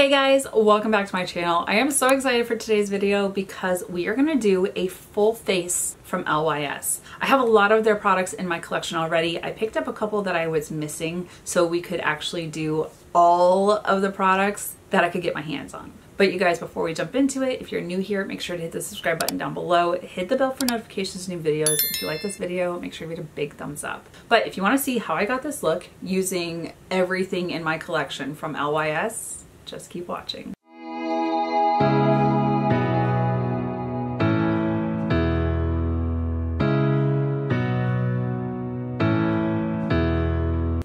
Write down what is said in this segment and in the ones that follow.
Hey guys, welcome back to my channel. I am so excited for today's video because we are going to do a full face from LYS. I have a lot of their products in my collection already. I picked up a couple that I was missing so we could actually do all of the products that I could get my hands on. But you guys, before we jump into it, if you're new here, make sure to hit the subscribe button down below. Hit the bell for notifications of new videos. If you like this video, make sure to give it a big thumbs up. But if you want to see how I got this look using everything in my collection from LYS, just keep watching.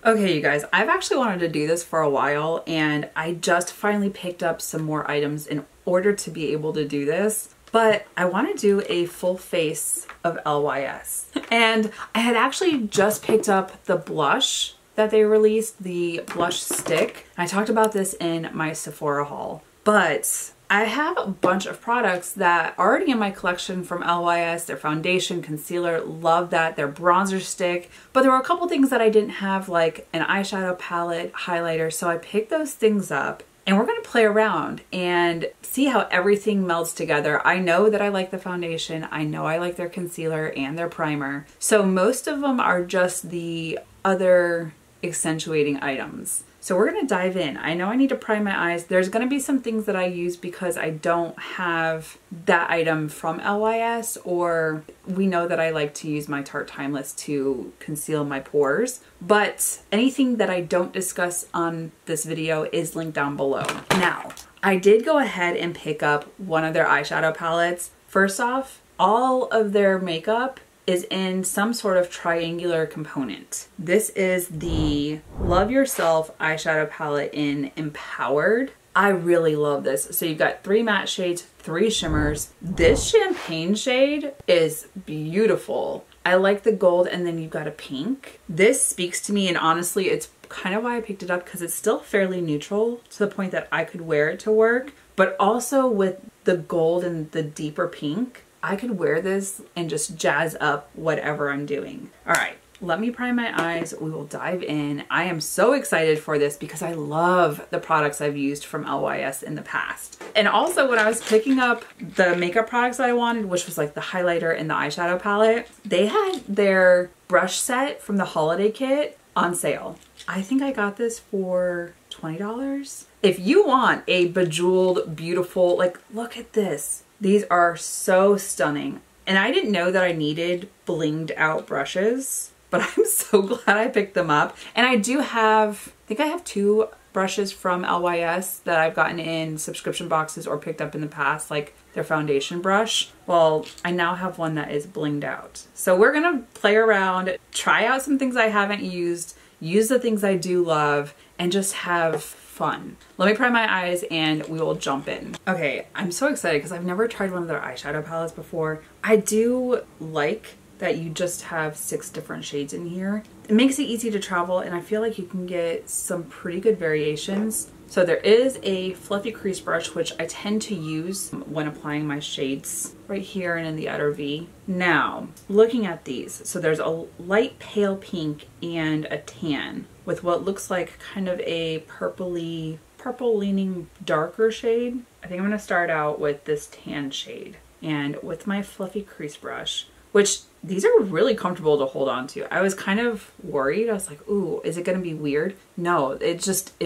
Okay, you guys, I've actually wanted to do this for a while and I just finally picked up some more items in order to be able to do this. But I want to do a full face of LYS. And I had actually just picked up the blush that they released, the blush stick. I talked about this in my Sephora haul, but I have a bunch of products that are already in my collection from LYS. Their foundation, concealer, love that. Their bronzer stick, but there were a couple things that I didn't have, like an eyeshadow palette, highlighter, so I picked those things up. And we're going to play around and see how everything melds together. I know that I like the foundation. I know I like their concealer and their primer. So most of them are just the other accentuating items. So we're going to dive in. I know I need to prime my eyes. There's going to be some things that I use because I don't have that item from LYS, or we know that I like to use my Tarte Timeless to conceal my pores. But anything that I don't discuss on this video is linked down below. Now, I did go ahead and pick up one of their eyeshadow palettes. First off, all of their makeup is in some sort of triangular component. This is the Love Yourself eyeshadow palette in Empowered. I really love this. So you've got 3 matte shades, 3 shimmers. This champagne shade is beautiful. I like the gold, and then you've got a pink. This speaks to me, and honestly, it's kind of why I picked it up, because it's still fairly neutral to the point that I could wear it to work, but also with the gold and the deeper pink, I could wear this and just jazz up whatever I'm doing. All right, let me prime my eyes. We will dive in. I am so excited for this because I love the products I've used from LYS in the past. And also when I was picking up the makeup products that I wanted, which was like the highlighter and the eyeshadow palette, they had their brush set from the holiday kit on sale. I think I got this for $20. If you want a bejeweled, beautiful, like, look at this. These are so stunning. And I didn't know that I needed blinged out brushes, but I'm so glad I picked them up. And I do have, I think I have 2 brushes from LYS that I've gotten in subscription boxes or picked up in the past, like their foundation brush. Well, I now have one that is blinged out. So we're gonna play around, try out some things I haven't used, use the things I do love, and just have fun. Let me prime my eyes and we will jump in. Okay, I'm so excited because I've never tried one of their eyeshadow palettes before. I do like that you just have 6 different shades in here. It makes it easy to travel, and I feel like you can get some pretty good variations. So there is a fluffy crease brush, which I tend to use when applying my shades right here and in the outer V. Now, looking at these, so there's a light pale pink and a tan with what looks like kind of a purple leaning darker shade. I think I'm gonna start out with this tan shade, and with my fluffy crease brush, which these are really comfortable to hold on to. I was kind of worried. I was like, ooh, is it gonna be weird? No, it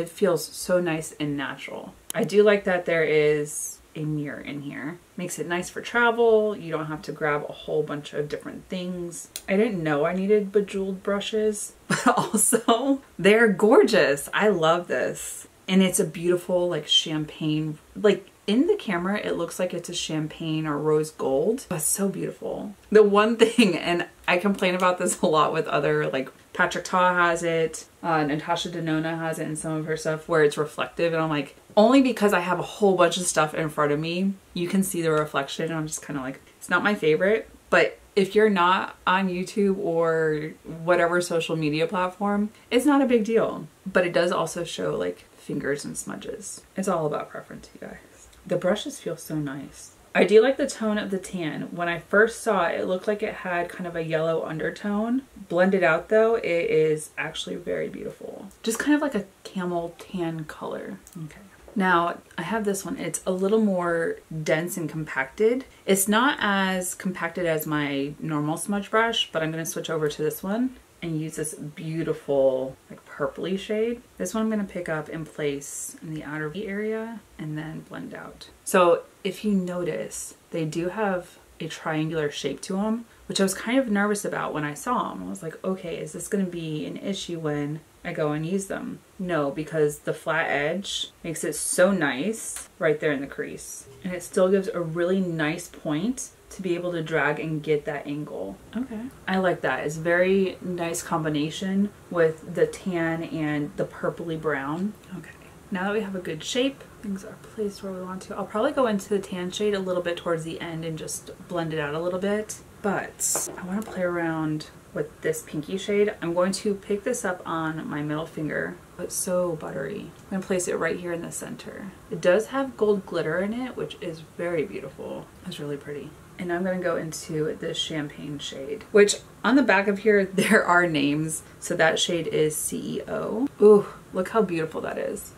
feels so nice and natural. I do like that there is a mirror in here. Makes it nice for travel. You don't have to grab a whole bunch of different things. I didn't know I needed bejeweled brushes, but also they're gorgeous. I love this. And it's a beautiful, like, champagne, like, in the camera, it looks like it's a champagne or rose gold, but so beautiful. The one thing, and I complain about this a lot with other, like Patrick Ta has it, Natasha Denona has it in some of her stuff where it's reflective, and I'm like, only because I have a whole bunch of stuff in front of me, you can see the reflection, and I'm just kind of like, it's not my favorite. But if you're not on YouTube or whatever social media platform, it's not a big deal. But it does also show like fingers and smudges. It's all about preference, you guys. The brushes feel so nice. I do like the tone of the tan. When I first saw it, it looked like it had kind of a yellow undertone. Blended out though, it is actually very beautiful. Just kind of like a camel tan color. Okay. Now I have this one. It's a little more dense and compacted. It's not as compacted as my normal smudge brush, but I'm going to switch over to this one and use this beautiful like purpley shade. This one I'm going to pick up and place in the outer V area and then blend out. So if you notice, they do have a triangular shape to them, which I was kind of nervous about when I saw them. I was like, okay, is this going to be an issue when I go and use them? No, because the flat edge makes it so nice right there in the crease. And it still gives a really nice point to be able to drag and get that angle. Okay. I like that. It's a very nice combination with the tan and the purpley brown. Okay. Now that we have a good shape, things are placed where we want to. I'll probably go into the tan shade a little bit towards the end and just blend it out a little bit. But I want to play around with this pinky shade. I'm going to pick this up on my middle finger. It's so buttery. I'm going to place it right here in the center. It does have gold glitter in it, which is very beautiful. It's really pretty. And I'm going to go into this champagne shade, which on the back of here, there are names. So that shade is CEO. Ooh, look how beautiful that is.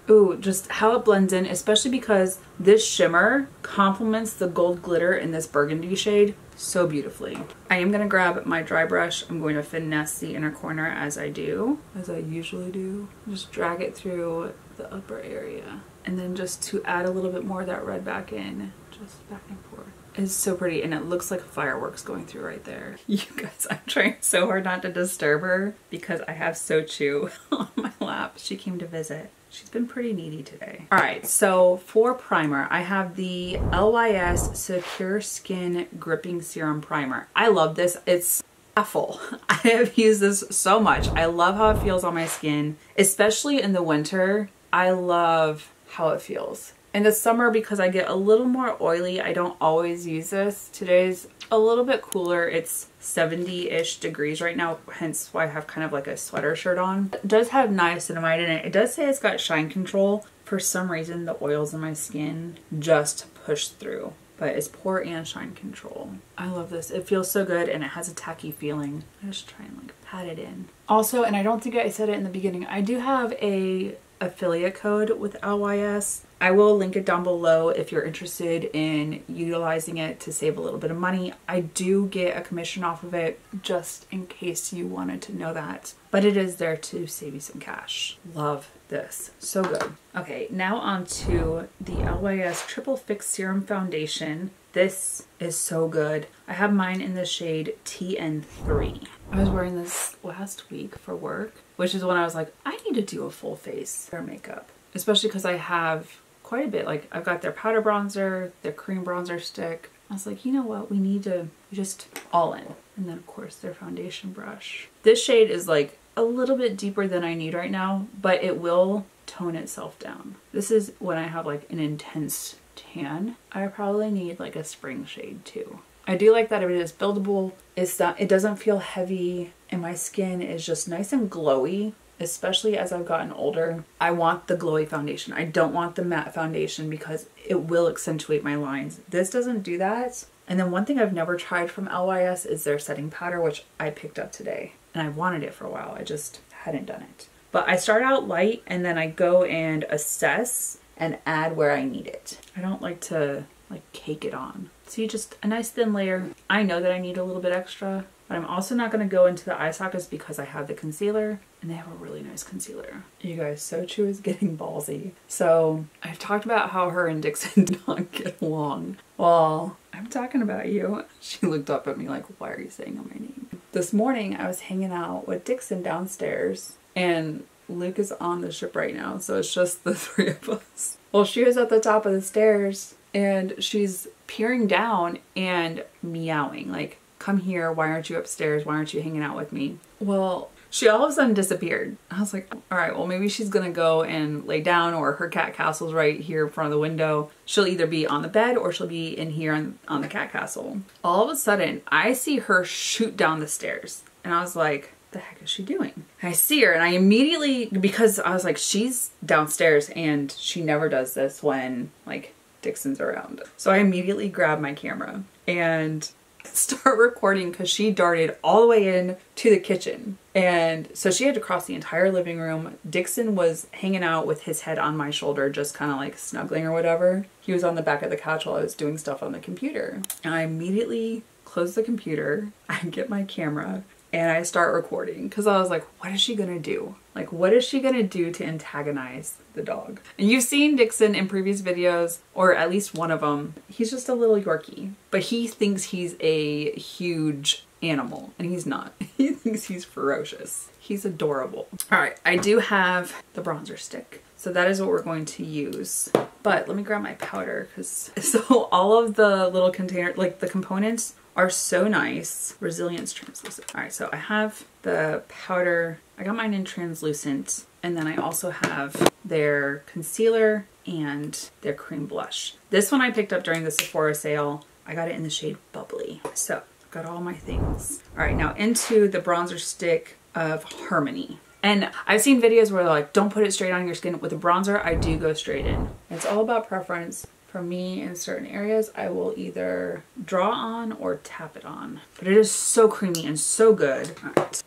Ooh, just how it blends in, especially because this shimmer complements the gold glitter in this burgundy shade so beautifully. I am going to grab my dry brush. I'm going to finesse the inner corner as I usually do. Just drag it through the upper area. And then just to add a little bit more of that red back in, just back and forth. It's so pretty, and it looks like fireworks going through right there. You guys, I'm trying so hard not to disturb her because I have Sochu on my lap. She came to visit. She's been pretty needy today. All right, so for primer, I have the LYS Secure Skin Gripping Serum Primer. I love this. It's full. I have used this so much. I love how it feels on my skin, especially in the winter. I love how it feels. In the summer, because I get a little more oily, I don't always use this. Today's a little bit cooler. It's 70-ish degrees right now, hence why I have kind of like a sweater shirt on. It does have niacinamide in it. It does say it's got shine control. For some reason, the oils in my skin just push through, but it's pore and shine control. I love this. It feels so good, and it has a tacky feeling. I just try and like pat it in. Also, and I don't think I said it in the beginning, I do have a affiliate code with LYS. I will link it down below if you're interested in utilizing it to save a little bit of money. I do get a commission off of it, just in case you wanted to know that. But it is there to save you some cash. Love this. So good. Okay, now on to the LYS Triple Fix Serum Foundation. This is so good. I have mine in the shade TN3. I was wearing this last week for work, which is when I was like, I need to do a full face hair makeup, especially because I have quite a bit. Like, I've got their powder bronzer, their cream bronzer stick. I was like, you know what, we need to just all in. And then of course their foundation brush. This shade is like a little bit deeper than I need right now, but it will tone itself down. This is when I have like an intense tan. I probably need like a spring shade too. I do like that it is buildable. It doesn't feel heavy, and my skin is just nice and glowy. Especially as I've gotten older, I want the glowy foundation. I don't want the matte foundation because it will accentuate my lines. This doesn't do that. And then one thing I've never tried from LYS is their setting powder, which I picked up today. And I wanted it for a while. I just hadn't done it. But I start out light and then I go and assess and add where I need it. I don't like to like cake it on. See, just a nice thin layer. I know that I need a little bit extra, but I'm also not going to go into the eye sockets because I have the concealer, and they have a really nice concealer. You guys, Sochu is getting ballsy. So I've talked about how her and Dixon don't get along. Well, I'm talking about you. She looked up at me like, why are you saying my name? This morning I was hanging out with Dixon downstairs, and Luke is on the ship right now, so it's just the three of us. Well, she was at the top of the stairs and she's peering down and meowing like, come here, why aren't you upstairs? Why aren't you hanging out with me? Well, she all of a sudden disappeared. I was like, all right, well, maybe she's gonna go and lay down, or her cat castle's right here in front of the window. She'll either be on the bed or she'll be in here on the cat castle. All of a sudden, I see her shoot down the stairs. And I was like, the heck is she doing? I see her and I immediately, because I was like, she's downstairs and she never does this when like Dixon's around. So I immediately grabbed my camera and start recording because she darted all the way in to the kitchen. And so she had to cross the entire living room. Dixon was hanging out with his head on my shoulder, just kind of like snuggling or whatever. He was on the back of the couch while I was doing stuff on the computer. And I immediately close the computer, I get my camera, and I start recording because I was like, what is she gonna do? Like, what is she gonna do to antagonize the dog? And you've seen Dixon in previous videos, or at least one of them. He's just a little Yorkie, but he thinks he's a huge animal, and he's not. He thinks he's ferocious. He's adorable. All right, I do have the bronzer stick, so that is what we're going to use. But let me grab my powder, because so all of the little container, like the components are so nice. Resilience translucent. All right, so I have the powder. I got mine in translucent, and then I also have their concealer and their cream blush. This one I picked up during the Sephora sale. I got it in the shade Bubbly. So I've got all my things. All right, now into the bronzer stick of Harmony. And I've seen videos where they're like, don't put it straight on your skin. With a bronzer, I do go straight in. It's all about preference. For me, in certain areas, I will either draw on or tap it on. But it is so creamy and so good. All right,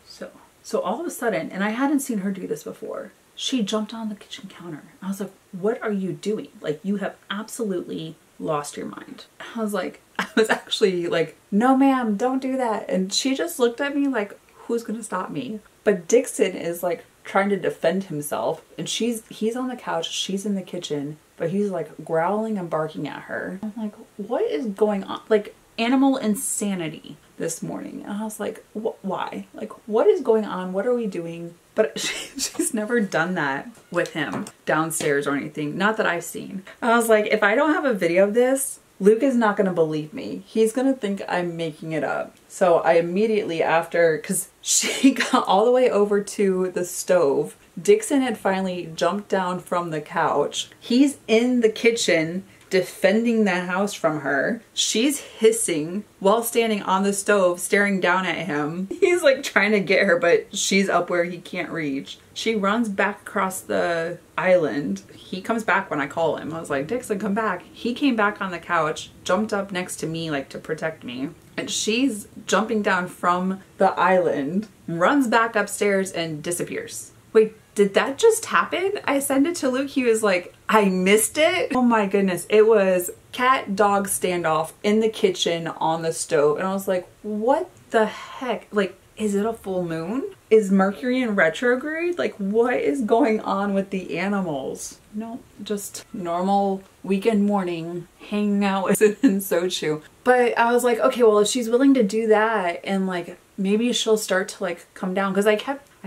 so all of a sudden, and I hadn't seen her do this before, she jumped on the kitchen counter. I was like, what are you doing? Like, you have absolutely lost your mind. I was actually like, no ma'am, don't do that. And she just looked at me like, who's gonna stop me? But Dixon is like trying to defend himself, and he's on the couch, she's in the kitchen, but he's like growling and barking at her. I'm like, what is going on? Like, animal insanity this morning. And I was like, why? Like, what is going on? What are we doing? But she's never done that with him downstairs or anything. Not that I've seen. I was like, if I don't have a video of this, Luke is not gonna believe me. He's gonna think I'm making it up. So I immediately after, cause she got all the way over to the stove. Dixon had finally jumped down from the couch. He's in the kitchen defending the house from her. She's hissing while standing on the stove staring down at him. He's like trying to get her, but she's up where he can't reach. She runs back across the island. He comes back when I call him. I was like, Dixon, come back. He came back on the couch, jumped up next to me like to protect me. And she's jumping down from the island, runs back upstairs and disappears. Wait, did that just happen? I sent it to Luke. He was like, I missed it. Oh my goodness. It was cat dog standoff in the kitchen on the stove. And I was like, what the heck? Like, is it a full moon? Is Mercury in retrograde? Like, what is going on with the animals? No, just normal weekend morning hanging out with it in Sochu. But I was like, okay, well, if she's willing to do that and like maybe she'll start to like come down, because I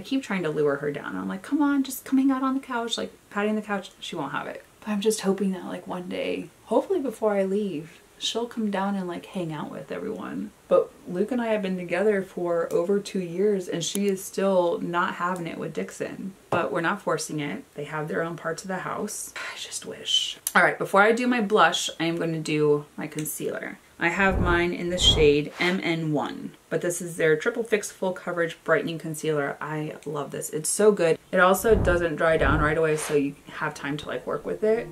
keep trying to lure her down. I'm like, come on, just come hang out on the couch, like patting the couch. She won't have it. But I'm just hoping that like one day, hopefully before I leave, she'll come down and like hang out with everyone. But Luke and I have been together for over 2 years and she is still not having it with Dixon. But we're not forcing it. They have their own parts of the house. I just wish. All right, before I do my blush, I am going to do my concealer. I have mine in the shade MN1, but this is their Triple Fix Full Coverage Brightening Concealer. I love this. It's so good. It also doesn't dry down right away, so you have time to like work with it.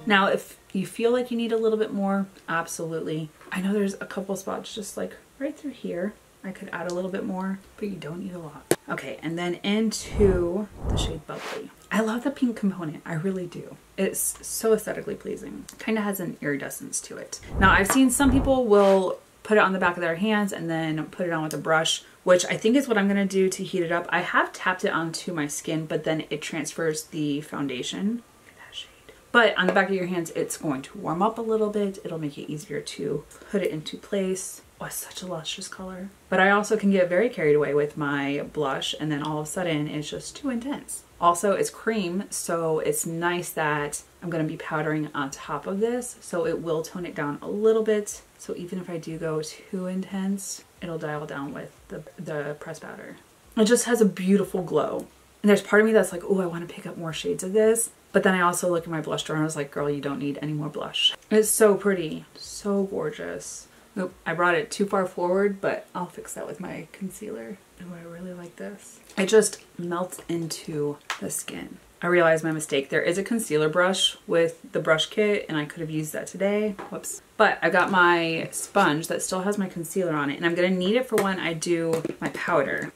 Now, if you feel like you need a little bit more, absolutely. I know there's a couple spots just like right through here. I could add a little bit more, but you don't need a lot. Okay, and then into the shade Bubbly. I love the pink component, I really do. It's so aesthetically pleasing. Kind of has an iridescence to it. Now, I've seen some people will put it on the back of their hands and then put it on with a brush, which I think is what I'm gonna do to heat it up. I have tapped it onto my skin, but then it transfers the foundation. Look at that shade. But on the back of your hands, it's going to warm up a little bit. It'll make it easier to put it into place. Oh, it's such a luscious color. But I also can get very carried away with my blush and then all of a sudden it's just too intense. Also, it's cream, so it's nice that I'm gonna be powdering on top of this, so it will tone it down a little bit. So even if I do go too intense, it'll dial down with the pressed powder. It just has a beautiful glow. And there's part of me that's like, oh, I wanna pick up more shades of this. But then I also look at my blush drawer and I was like, girl, you don't need any more blush. It's so pretty, so gorgeous. Nope, I brought it too far forward, but I'll fix that with my concealer. Oh, I really like this. It just melts into the skin. I realized my mistake. There is a concealer brush with the brush kit and I could have used that today. Whoops. But I got my sponge that still has my concealer on it and I'm gonna need it for when I do my powder.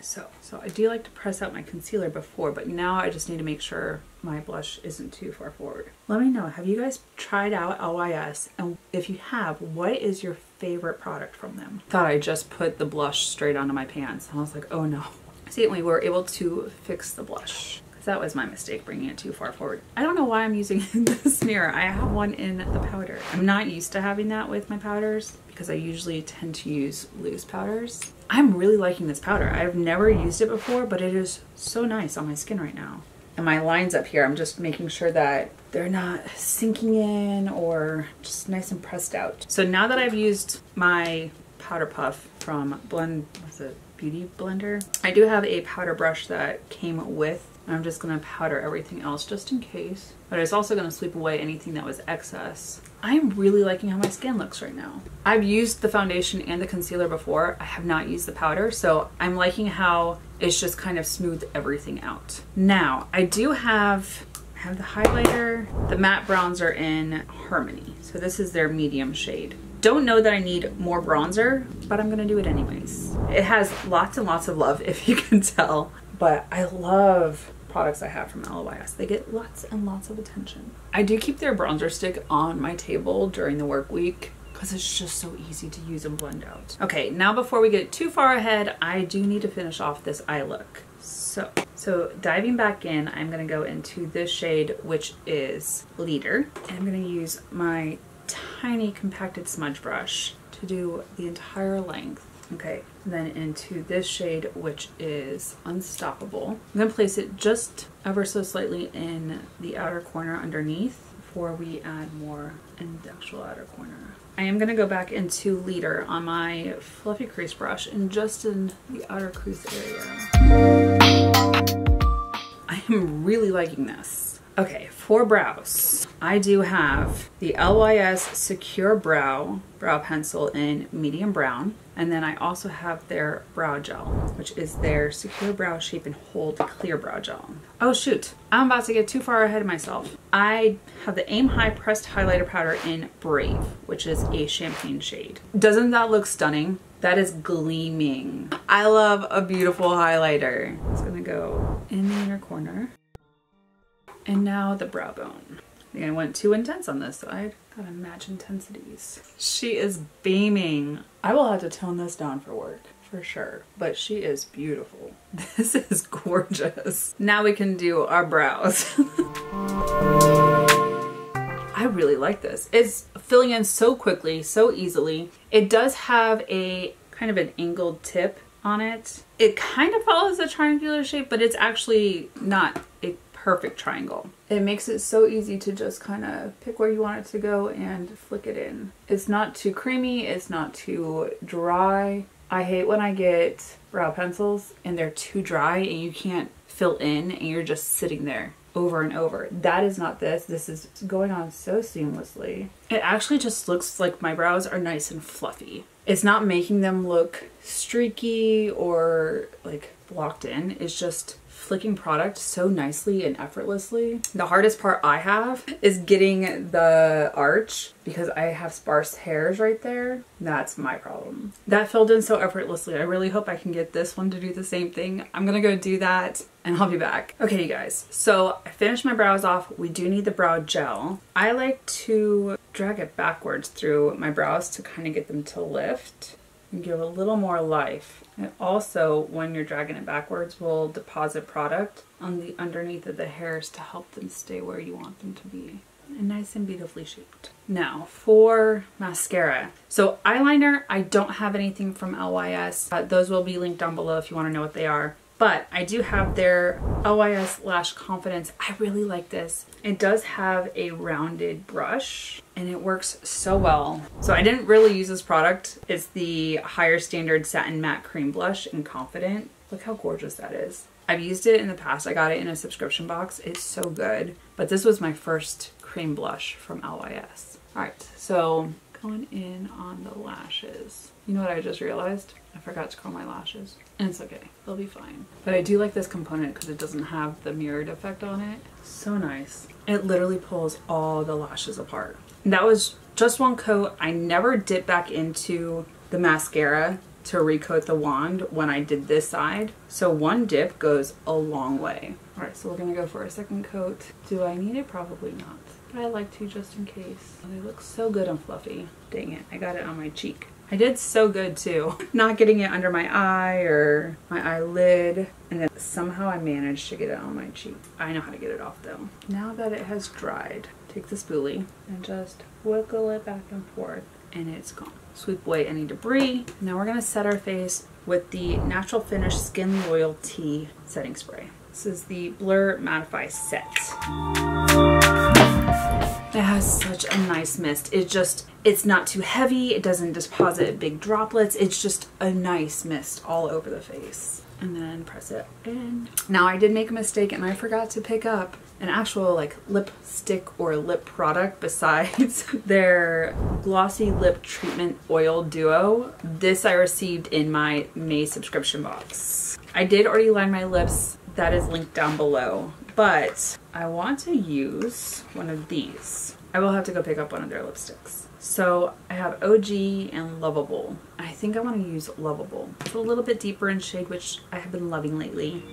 So I do like to press out my concealer before, but now I just need to make sure my blush isn't too far forward. Let me know, have you guys tried out LYS? And if you have, what is your favorite product from them? Thought I just put the blush straight onto my pants and I was like, oh no. See, we were able to fix the blush. That was my mistake, bringing it too far forward. I don't know why I'm using this mirror. I have one in the powder. I'm not used to having that with my powders because I usually tend to use loose powders. I'm really liking this powder. I've never used it before, but it is so nice on my skin right now. And my lines up here, I'm just making sure that they're not sinking in or just nice and pressed out. So now that I've used my powder puff from Beauty Blender, I do have a powder brush that came with. I'm just gonna powder everything else just in case, but it's also gonna sweep away anything that was excess. I'm really liking how my skin looks right now. I've used the foundation and the concealer before. I have not used the powder, so I'm liking how it's just kind of smoothed everything out. Now, I do have the highlighter, the matte bronzer in Harmony. So this is their medium shade. Don't know that I need more bronzer, but I'm gonna do it anyways. It has lots and lots of love, if you can tell, but I love products I have from LYS. They get lots and lots of attention. I do keep their bronzer stick on my table during the work week because it's just so easy to use and blend out. Okay, now before we get too far ahead, I do need to finish off this eye look. So diving back in, I'm gonna go into this shade, which is Leader. And I'm gonna use my tiny compacted smudge brush to do the entire length. Okay, and then into this shade, which is Unstoppable. I'm gonna place it just ever so slightly in the outer corner underneath before we add more in the actual outer corner. I am gonna go back into Leader on my fluffy crease brush and just in the outer crease area. I am really liking this. Okay, for brows, I do have the LYS Secure Brow Pencil in medium brown. And then I also have their brow gel, which is their Secure Brow Shape and Hold Clear Brow Gel. Oh shoot, I'm about to get too far ahead of myself. I have the Aim High Pressed Highlighter Powder in Brave, which is a champagne shade. Doesn't that look stunning? That is gleaming. I love a beautiful highlighter. It's gonna go in the inner corner. And now the brow bone. I think I went too intense on this side. Gotta match intensities. She is beaming. I will have to tone this down for work, for sure. But she is beautiful. This is gorgeous. Now we can do our brows. I really like this. It's filling in so quickly, so easily. It does have a kind of an angled tip on it. It kind of follows a triangular shape, but it's actually not a perfect triangle. It makes it so easy to just kind of pick where you want it to go and flick it in. It's not too creamy, it's not too dry. I hate when I get brow pencils and they're too dry and you can't fill in and you're just sitting there over and over. That is not this. This is going on so seamlessly. It actually just looks like my brows are nice and fluffy. It's not making them look streaky or like blocked in. It's just flicking product so nicely and effortlessly. The hardest part I have is getting the arch because I have sparse hairs right there. That's my problem. That filled in so effortlessly. I really hope I can get this one to do the same thing. I'm gonna go do that and I'll be back. Okay, you guys, so I finished my brows off. We do need the brow gel. I like to drag it backwards through my brows to kind of get them to lift and give a little more life. And also, when you're dragging it backwards, will deposit product on the underneath of the hairs to help them stay where you want them to be. And nice and beautifully shaped. Now, for mascara. So eyeliner, I don't have anything from LYS. Those will be linked down below if you want to know what they are. But I do have their LYS Lash Confidence. I really like this. It does have a rounded brush and it works so well. So I didn't really use this product. It's the Higher Standard Satin Matte Cream Blush in Confident. Look how gorgeous that is. I've used it in the past. I got it in a subscription box. It's so good. But this was my first cream blush from LYS. All right, so Going in on the lashes. You know what I just realized? I forgot to curl my lashes. And it's okay, they'll be fine. But I do like this component because it doesn't have the mirrored effect on it. So nice. It literally pulls all the lashes apart. And that was just one coat. I never dipped back into the mascara to recoat the wand when I did this side. So one dip goes a long way. All right, so we're gonna go for a second coat. Do I need it? Probably not. But I like to just in case. Oh, they look so good and fluffy. Dang it, I got it on my cheek. I did so good too. Not getting it under my eye or my eyelid. And then somehow I managed to get it on my cheek. I know how to get it off though. Now that it has dried, take the spoolie and just wiggle it back and forth and it's gone. Sweep away any debris. Now we're gonna set our face with the Natural Finish Skin Loyalty Setting Spray. This is the Blur Mattify Set. It has such a nice mist. It's not too heavy. It doesn't deposit big droplets. It's just a nice mist all over the face. And then press it in. Now I did make a mistake and I forgot to pick up an actual like lipstick or lip product besides their Glossy Lip Treatment Oil Duo. This I received in my May subscription box. I did already line my lips. That is linked down below. But I want to use one of these. I will have to go pick up one of their lipsticks. So I have OG and Lovable. I think I want to use Lovable. It's a little bit deeper in shade, which I have been loving lately.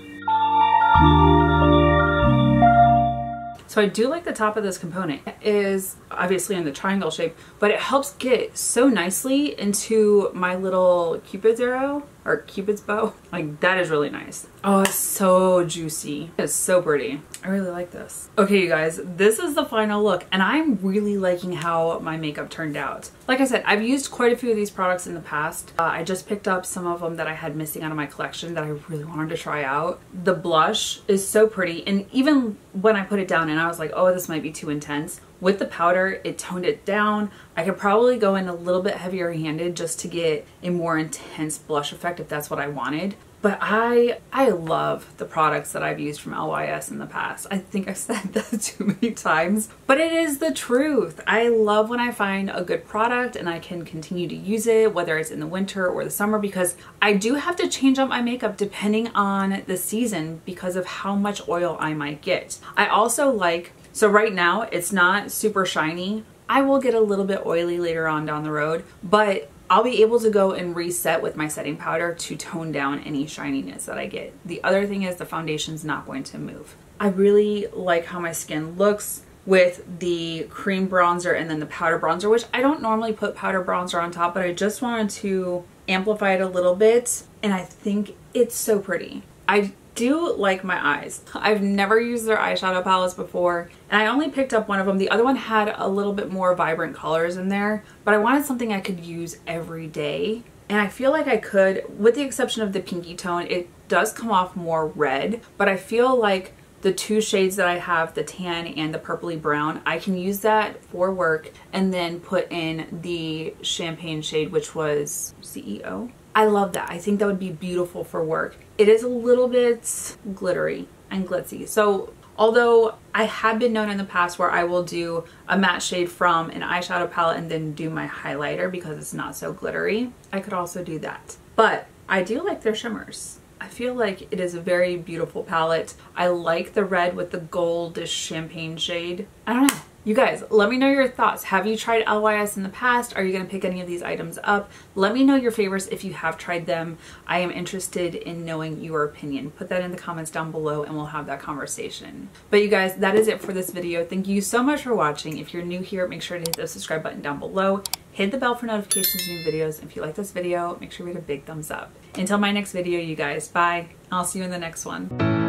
So I do like the top of this component. It is obviously in the triangle shape, but it helps get so nicely into my little Cupid's arrow or Cupid's bow. Like that is really nice. Oh, it's so juicy. It's so pretty. I really like this. Okay, you guys, this is the final look and I'm really liking how my makeup turned out. Like I said, I've used quite a few of these products in the past. I just picked up some of them that I had missing out of my collection that I really wanted to try out. The blush is so pretty, and even when I put it down and I was like, oh, this might be too intense, with the powder, it toned it down. I could probably go in a little bit heavier handed just to get a more intense blush effect if that's what I wanted. But I love the products that I've used from LYS in the past. I think I've said that too many times, but it is the truth. I love when I find a good product and I can continue to use it, whether it's in the winter or the summer, because I do have to change up my makeup depending on the season because of how much oil I might get. I also like, so right now it's not super shiny. I will get a little bit oily later on down the road, but I'll be able to go and reset with my setting powder to tone down any shininess that I get. The other thing is the foundation's not going to move. I really like how my skin looks with the cream bronzer and then the powder bronzer, which I don't normally put powder bronzer on top, but I just wanted to amplify it a little bit, and I think it's so pretty. I do like my eyes. I've never used their eyeshadow palettes before, and I only picked up one of them. The other one had a little bit more vibrant colors in there, but I wanted something I could use every day. And I feel like I could, with the exception of the pinky tone. It does come off more red, but I feel like the two shades that I have, the tan and the purpley brown, I can use that for work and then put in the champagne shade, which was CEO. I love that. I think that would be beautiful for work. It is a little bit glittery and glitzy. So although I have been known in the past where I will do a matte shade from an eyeshadow palette and then do my highlighter because it's not so glittery, I could also do that. But I do like their shimmers. I feel like it is a very beautiful palette. I like the red with the goldish champagne shade. I don't know. You guys, let me know your thoughts. Have you tried LYS in the past? Are you going to pick any of these items up? Let me know your favorites if you have tried them. I am interested in knowing your opinion. Put that in the comments down below and we'll have that conversation. But you guys, that is it for this video. Thank you so much for watching. If you're new here, make sure to hit the subscribe button down below. Hit the bell for notifications of new videos. If you like this video, make sure to hit a big thumbs up. Until my next video, you guys, bye. I'll see you in the next one.